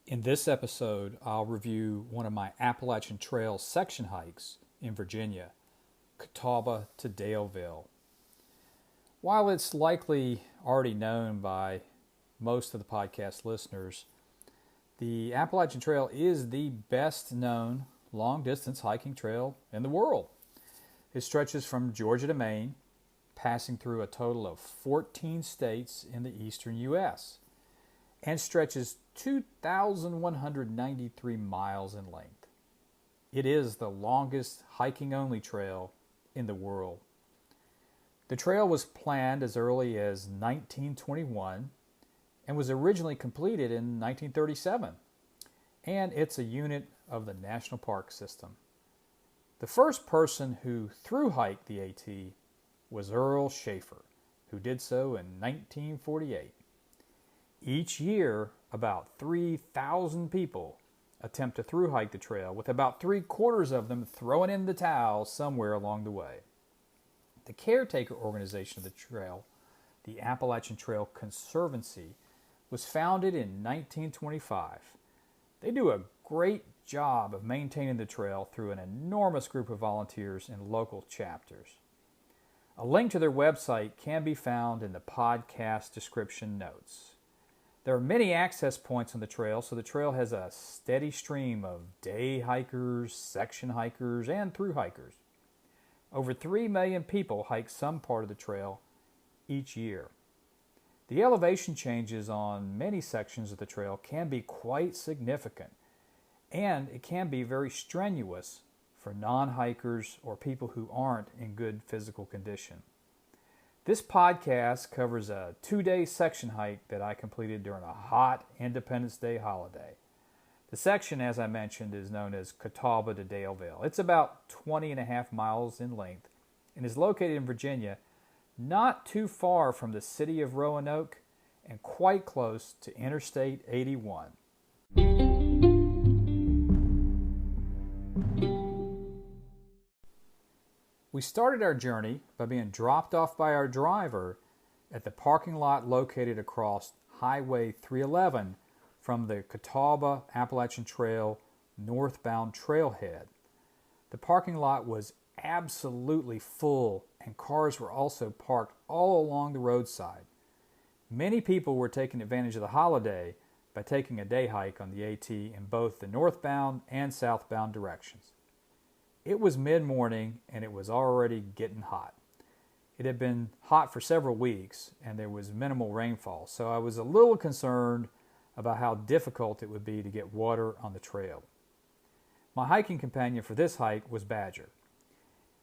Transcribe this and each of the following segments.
In this episode, I'll review one of my Appalachian Trail section hikes in Virginia, Catawba to Daleville. While it's likely already known by most of the podcast listeners, the Appalachian Trail is the best known long-distance hiking trail in the world. It stretches from Georgia to Maine, passing through a total of 14 states in the eastern U.S., and stretches 2,193 miles in length. It is the longest hiking-only trail in the world. The trail was planned as early as 1921 and was originally completed in 1937, and it's a unit of the National Park System. The first person who thru-hiked the AT was Earl Schaefer, who did so in 1948. Each year, about 3,000 people attempt to thru-hike the trail, with about 3/4 of them throwing in the towel somewhere along the way. The caretaker organization of the trail, the Appalachian Trail Conservancy, was founded in 1925. They do a great job of maintaining the trail through an enormous group of volunteers and local chapters. A link to their website can be found in the podcast description notes. There are many access points on the trail, so the trail has a steady stream of day hikers, section hikers, and thru hikers. Over 3 million people hike some part of the trail each year. The elevation changes on many sections of the trail can be quite significant, and it can be very strenuous for non-hikers or people who aren't in good physical condition. This podcast covers a 2-day section hike that I completed during a hot Independence Day holiday. The section, as I mentioned, is known as Catawba to Daleville. It's about 20.5 miles in length and is located in Virginia, not too far from the city of Roanoke and quite close to Interstate 81. We started our journey by being dropped off by our driver at the parking lot located across Highway 311 from the Catawba Appalachian Trail northbound trailhead. The parking lot was absolutely full, and cars were also parked all along the roadside. Many people were taking advantage of the holiday by taking a day hike on the AT in both the northbound and southbound directions. It was mid-morning and it was already getting hot. It had been hot for several weeks and there was minimal rainfall, so I was a little concerned about how difficult it would be to get water on the trail. My hiking companion for this hike was Badger.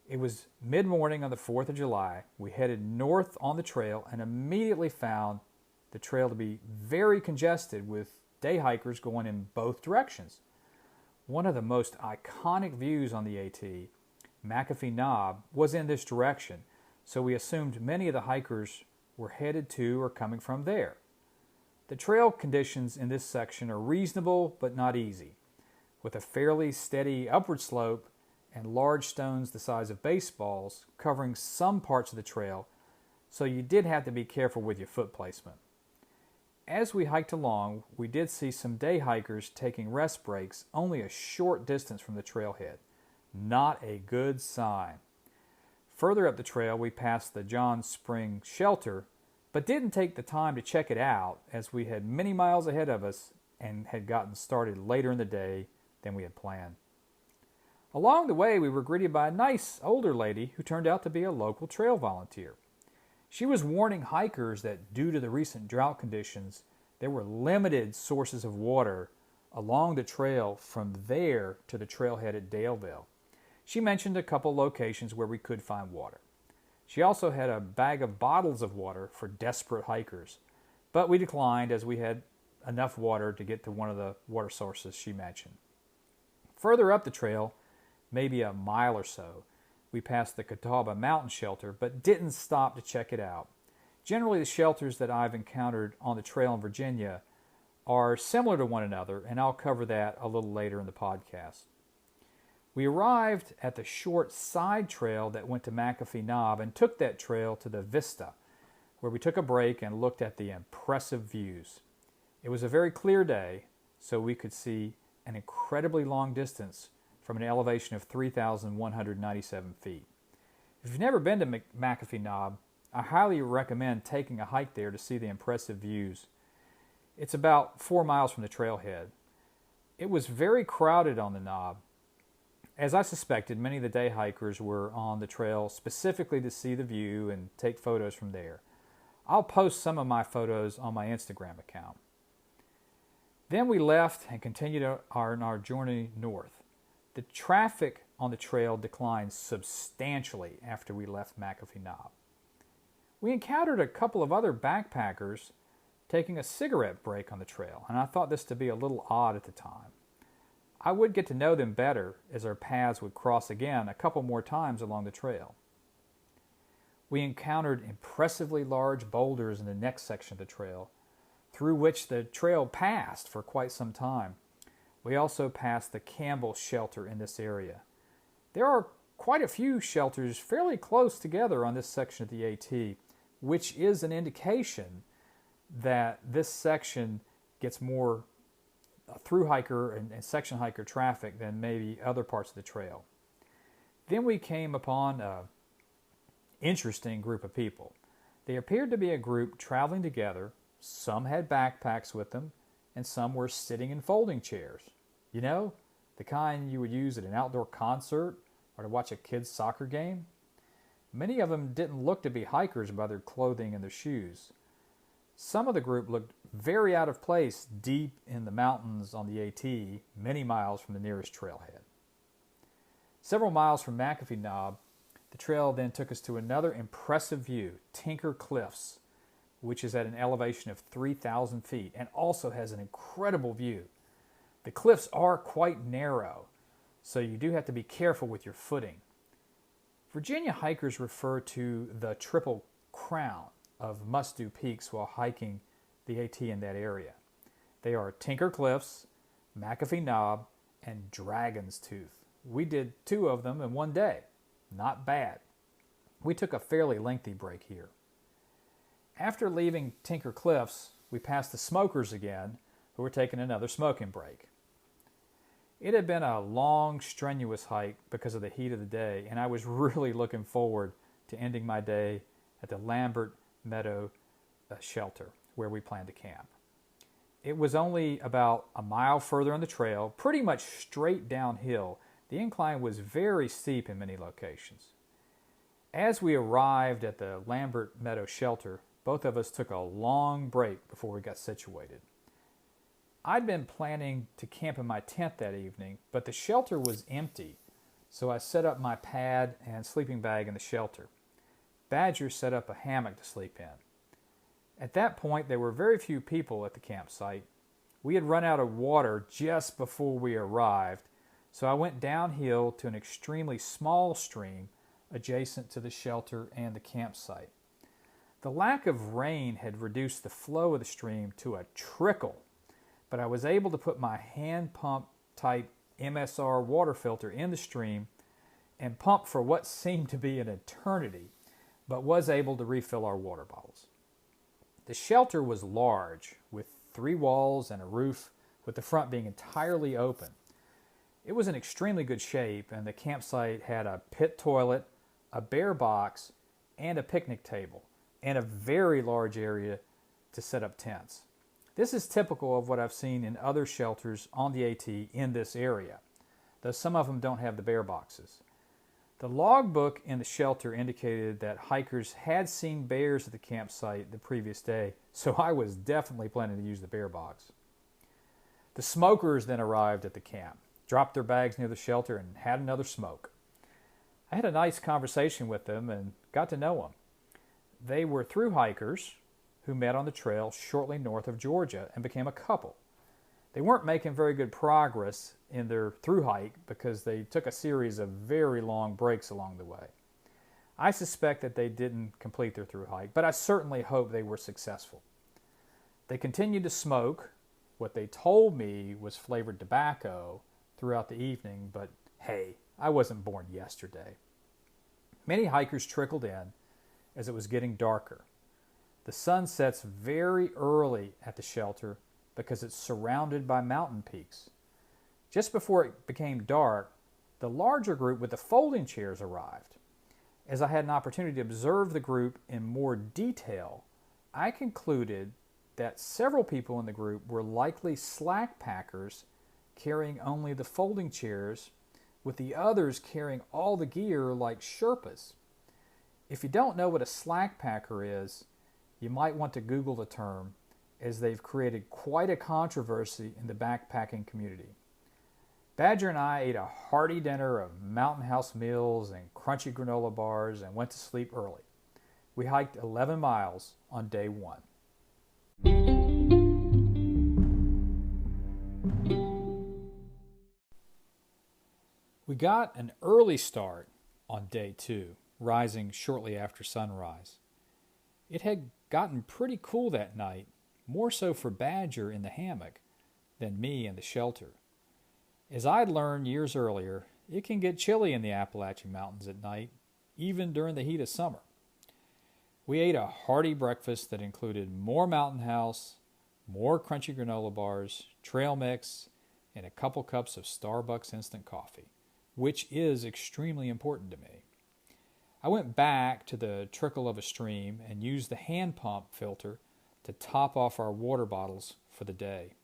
It was mid-morning on the 4th of July. We headed north on the trail and immediately found the trail to be very congested with day hikers going in both directions. One of the most iconic views on the AT, McAfee Knob, was in this direction, so we assumed many of the hikers were headed to or coming from there. The trail conditions in this section are reasonable but not easy, with a fairly steady upward slope and large stones the size of baseballs covering some parts of the trail, so you did have to be careful with your foot placement. As we hiked along, we did see some day hikers taking rest breaks only a short distance from the trailhead. Not a good sign. Further up the trail, we passed the John Spring Shelter, but didn't take the time to check it out as we had many miles ahead of us and had gotten started later in the day than we had planned. Along the way, we were greeted by a nice older lady who turned out to be a local trail volunteer. She was warning hikers that due to the recent drought conditions, there were limited sources of water along the trail from there to the trailhead at Daleville. She mentioned a couple locations where we could find water. She also had a bag of bottles of water for desperate hikers, but we declined as we had enough water to get to one of the water sources she mentioned. Further up the trail, maybe a mile or so, we passed the Catawba Mountain Shelter, but didn't stop to check it out. Generally, the shelters that I've encountered on the trail in Virginia are similar to one another, and I'll cover that a little later in the podcast. We arrived at the short side trail that went to McAfee Knob and took that trail to the Vista, where we took a break and looked at the impressive views. It was a very clear day, so we could see an incredibly long distance from an elevation of 3,197 feet. If you've never been to McAfee Knob, I highly recommend taking a hike there to see the impressive views. It's about 4 miles from the trailhead. It was very crowded on the knob. As I suspected, many of the day hikers were on the trail specifically to see the view and take photos from there. I'll post some of my photos on my Instagram account. Then we left and continued our journey north. The traffic on the trail declined substantially after we left McAfee Knob. We encountered a couple of other backpackers taking a cigarette break on the trail, and I thought this to be a little odd at the time. I would get to know them better as our paths would cross again a couple more times along the trail. We encountered impressively large boulders in the next section of the trail, through which the trail passed for quite some time. We also passed the Campbell shelter in this area. There are quite a few shelters fairly close together on this section of the AT, which is an indication that this section gets more through hiker and section hiker traffic than maybe other parts of the trail. Then we came upon an interesting group of people. They appeared to be a group traveling together. Some had backpacks with them, and some were sitting in folding chairs. You know, the kind you would use at an outdoor concert or to watch a kid's soccer game. Many of them didn't look to be hikers by their clothing and their shoes. Some of the group looked very out of place deep in the mountains on the AT, many miles from the nearest trailhead. Several miles from McAfee Knob, the trail then took us to another impressive view, Tinker Cliffs, which is at an elevation of 3,000 feet and also has an incredible view. The cliffs are quite narrow, so you do have to be careful with your footing. Virginia hikers refer to the Triple Crown of must-do peaks while hiking the AT in that area. They are Tinker Cliffs, McAfee Knob, and Dragon's Tooth. We did 2 of them in one day. Not bad. We took a fairly lengthy break here. After leaving Tinker Cliffs, we passed the Smokers again, who were taking another smoking break. It had been a long, strenuous hike because of the heat of the day, and I was really looking forward to ending my day at the Lambert Meadow shelter where we planned to camp. It was only about a mile further on the trail, pretty much straight downhill. The incline was very steep in many locations. As we arrived at the Lambert Meadow shelter, both of us took a long break before we got situated. I'd been planning to camp in my tent that evening, but the shelter was empty, so I set up my pad and sleeping bag in the shelter. Badger set up a hammock to sleep in. At that point, there were very few people at the campsite. We had run out of water just before we arrived, so I went downhill to an extremely small stream adjacent to the shelter and the campsite. The lack of rain had reduced the flow of the stream to a trickle, but I was able to put my hand pump type MSR water filter in the stream and pump for what seemed to be an eternity, but was able to refill our water bottles. The shelter was large, with 3 walls and a roof, with the front being entirely open. It was in extremely good shape, and the campsite had a pit toilet, a bear box, and a picnic table, and a very large area to set up tents. This is typical of what I've seen in other shelters on the AT in this area, though some of them don't have the bear boxes. The logbook in the shelter indicated that hikers had seen bears at the campsite the previous day, so I was definitely planning to use the bear box. The smokers then arrived at the camp, dropped their bags near the shelter, and had another smoke. I had a nice conversation with them and got to know them. They were through hikers who met on the trail shortly north of Georgia and became a couple. They weren't making very good progress in their through hike because they took a series of very long breaks along the way. I suspect that they didn't complete their through hike, but I certainly hope they were successful. They continued to smoke what they told me was flavored tobacco throughout the evening, but hey, I wasn't born yesterday. Many hikers trickled in as it was getting darker. The sun sets very early at the shelter, because it's surrounded by mountain peaks. Just before it became dark, the larger group with the folding chairs arrived. As I had an opportunity to observe the group in more detail, I concluded that several people in the group were likely slack packers carrying only the folding chairs, with the others carrying all the gear like Sherpas. If you don't know what a slack packer is, you might want to Google the term, as they've created quite a controversy in the backpacking community. Badger and I ate a hearty dinner of Mountain House meals and crunchy granola bars and went to sleep early. We hiked 11 miles on day 1. We got an early start on day 2, rising shortly after sunrise. It had gotten pretty cool that night, more so for Badger in the hammock than me in the shelter. As I'd learned years earlier, it can get chilly in the Appalachian Mountains at night, even during the heat of summer. We ate a hearty breakfast that included more Mountain House, more crunchy granola bars, trail mix, and a couple cups of Starbucks instant coffee, which is extremely important to me. I went back to the trickle of a stream and used the hand pump filter to top off our water bottles for the day.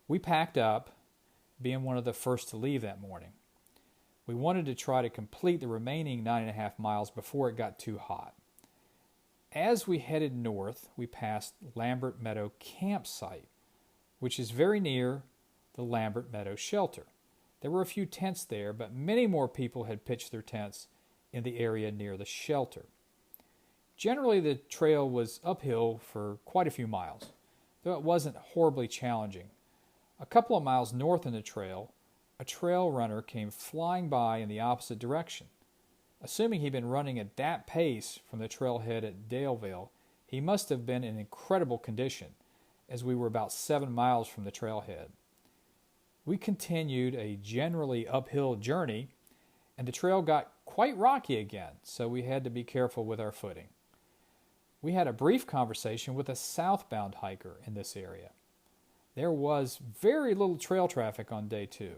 We packed up, being one of the first to leave that morning. We wanted to try to complete the remaining 9.5 miles before it got too hot. As we headed north, we passed Lambert Meadow Campsite, which is very near the Lambert Meadow Shelter. There were a few tents there, but many more people had pitched their tents in the area near the shelter. Generally, the trail was uphill for quite a few miles, though it wasn't horribly challenging. A couple of miles north in the trail, a trail runner came flying by in the opposite direction. Assuming he'd been running at that pace from the trailhead at Daleville, he must have been in incredible condition, as we were about 7 miles from the trailhead. We continued a generally uphill journey, and the trail got quite rocky again, so we had to be careful with our footing. We had a brief conversation with a southbound hiker in this area. There was very little trail traffic on day 2.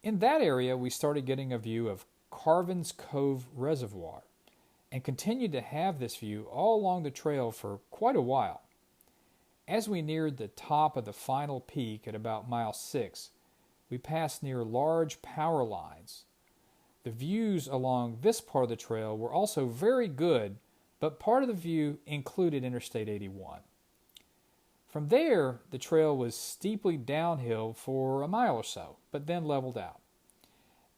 In that area, we started getting a view of Carvin's Cove Reservoir and continued to have this view all along the trail for quite a while. As we neared the top of the final peak at about mile 6, we passed near large power lines. The views along this part of the trail were also very good, but part of the view included Interstate 81. From there, the trail was steeply downhill for a mile or so, but then leveled out.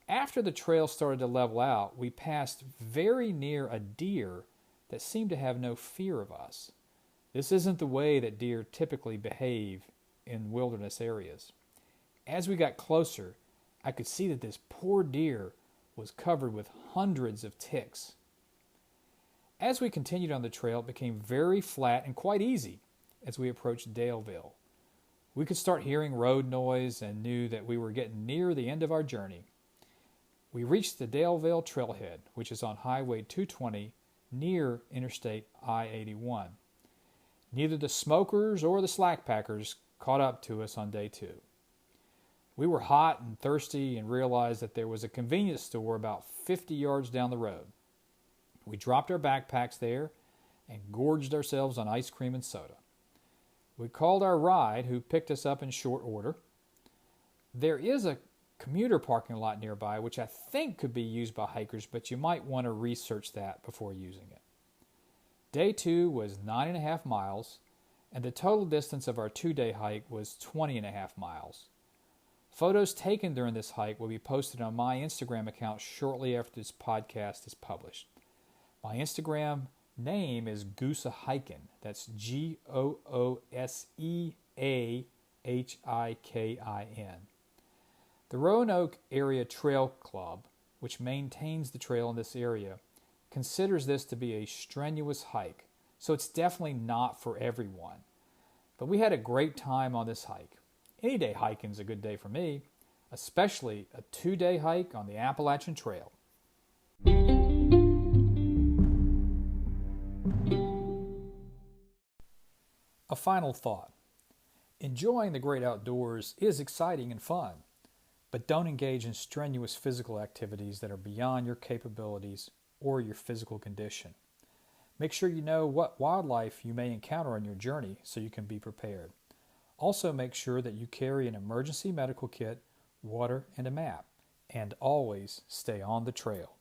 After the trail started to level out, we passed very near a deer that seemed to have no fear of us. This isn't the way that deer typically behave in wilderness areas. As we got closer, I could see that this poor deer was covered with hundreds of ticks. As we continued on the trail, it became very flat and quite easy as we approached Daleville. We could start hearing road noise and knew that we were getting near the end of our journey. We reached the Daleville trailhead, which is on Highway 220 near Interstate I-81. Neither the smokers or the slackpackers caught up to us on day 2. We were hot and thirsty and realized that there was a convenience store about 50 yards down the road. We dropped our backpacks there and gorged ourselves on ice cream and soda. We called our ride, who picked us up in short order. There is a commuter parking lot nearby, which I think could be used by hikers, but you might want to research that before using it. Day 2 was 9.5 miles, and the total distance of our 2-day hike was 20.5 miles. Photos taken during this hike will be posted on my Instagram account shortly after this podcast is published. My Instagram name is Goosa Hikin. That's Gooseahikin. The Roanoke Area Trail Club, which maintains the trail in this area, considers this to be a strenuous hike, so it's definitely not for everyone. But we had a great time on this hike. Any day hiking is a good day for me, especially a 2-day hike on the Appalachian Trail. A final thought. Enjoying the great outdoors is exciting and fun, but don't engage in strenuous physical activities that are beyond your capabilities or your physical condition. Make sure you know what wildlife you may encounter on your journey so you can be prepared. Also, make sure that you carry an emergency medical kit, water, and a map, and always stay on the trail.